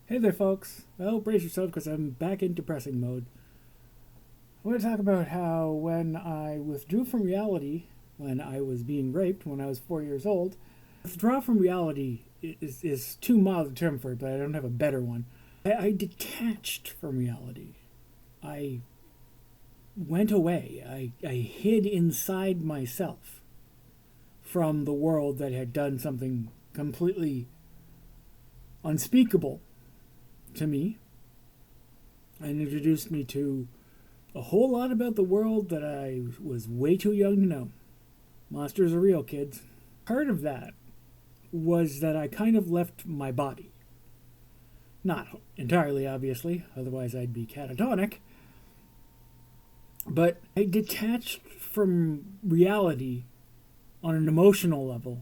Hey there, folks. Well, brace yourself because I'm back in depressing mode. I want to talk about how when I withdrew from reality, when I was being raped when I was 4 years old, withdraw from reality is too mild a term for it, but I don't have a better one. I detached from reality. I went away. I hid inside myself from the world that had done something completely unspeakable to me and introduced me to a whole lot about the world that I was way too young to know. Monsters are real, kids. Part of that was that I kind of left my body. Not entirely, obviously, otherwise I'd be catatonic. But I detached from reality on an emotional level.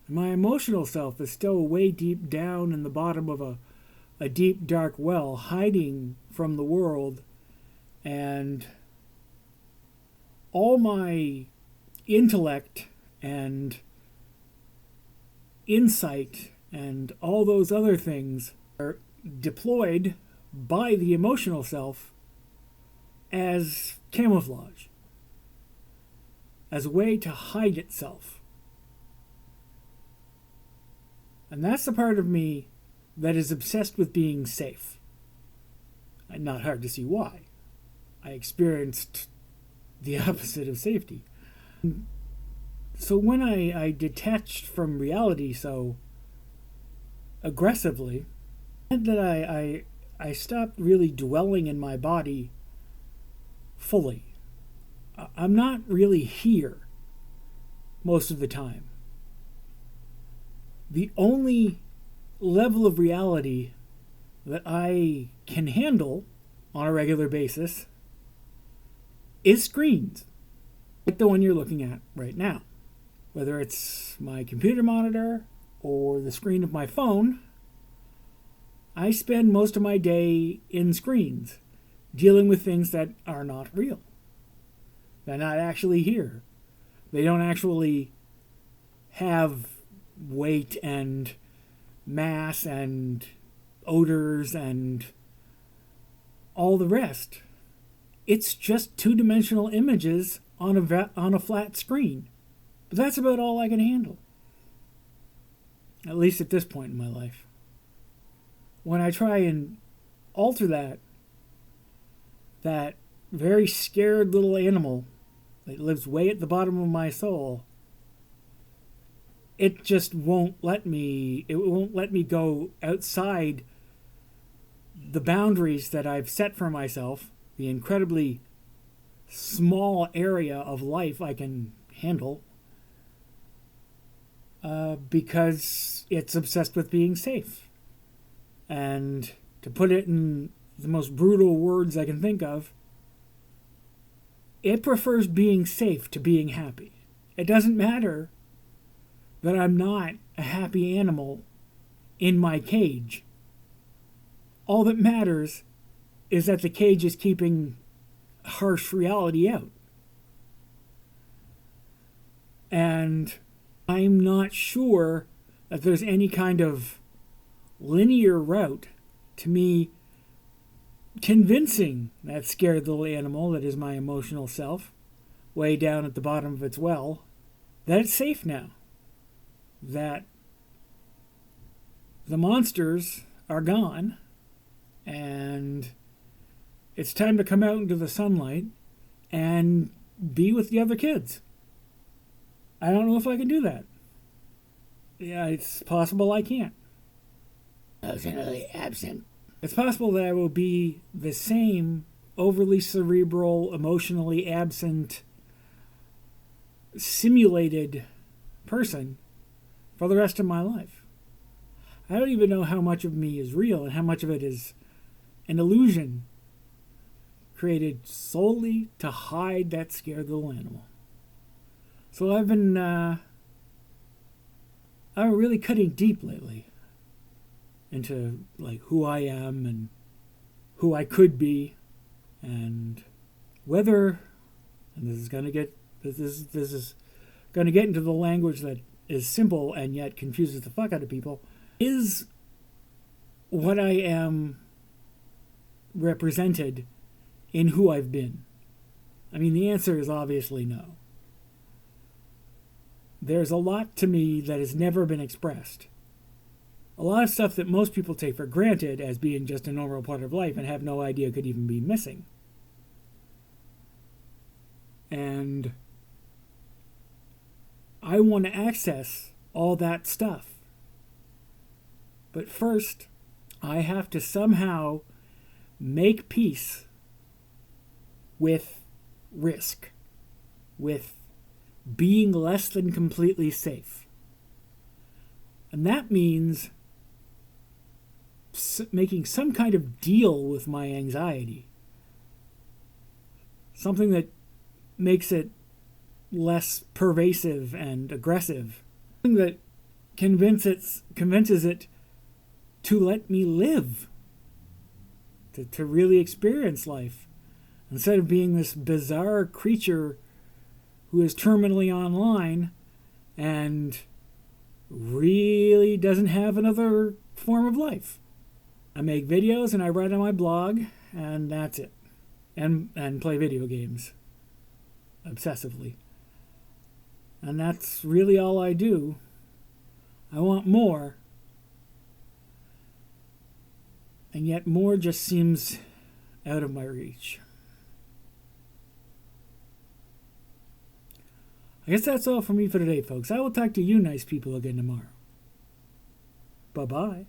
My emotional self is still way deep down in the bottom of a deep, dark well, hiding from the world, and all my intellect and insight and all those other things are deployed by the emotional self as camouflage, as a way to hide itself. And that's the part of me that is obsessed with being safe. And not hard to see why. I experienced the opposite of safety. So when I detached from reality so aggressively, that I stopped really dwelling in my body fully. I'm not really here most of the time. The only level of reality that I can handle on a regular basis is screens, like the one you're looking at right now. Whether it's my computer monitor or the screen of my phone, I spend most of my day in screens, dealing with things that are not real. They're not actually here. They don't actually have weight and mass and odors and all the rest. It's just two-dimensional images on a flat screen. But that's about all I can handle. At least at this point in my life. When I try and alter that very scared little animal that lives way at the bottom of my soul, it just won't let me go outside the boundaries that I've set for myself, the incredibly small area of life I can handle, because it's obsessed with being safe. And to put it in the most brutal words I can think of, it prefers being safe to being happy. It doesn't matter that I'm not a happy animal in my cage. All that matters is that the cage is keeping harsh reality out. And I'm not sure that there's any kind of linear route to me convincing that scared little animal that is my emotional self, way down at the bottom of its well, that it's safe now. That the monsters are gone and it's time to come out into the sunlight and be with the other kids. I don't know if I can do that. Yeah, it's possible I can't. Emotionally absent. It's possible that I will be the same overly cerebral, emotionally absent, simulated person for the rest of my life. I don't even know how much of me is real and how much of it is an illusion created solely to hide that scared little animal. So I've been I'm really cutting deep lately into like who I am and who I could be, and whether, and this is going to get into the language that is simple and yet confuses the fuck out of people, is what I am represented in who I've been? I mean, the answer is obviously no. There's a lot to me that has never been expressed. A lot of stuff that most people take for granted as being just a normal part of life and have no idea could even be missing. And I want to access all that stuff. But first, I have to somehow make peace with risk, with being less than completely safe. And that means making some kind of deal with my anxiety. Something that makes it less pervasive and aggressive. Something that convinces it to let me live. To really experience life. Instead of being this bizarre creature who is terminally online and really doesn't have another form of life. I make videos and I write on my blog, and that's it. And play video games obsessively. And that's really all I do. I want more. And yet more just seems out of my reach. I guess that's all for me for today, folks. I will talk to you nice people again tomorrow. Bye-bye.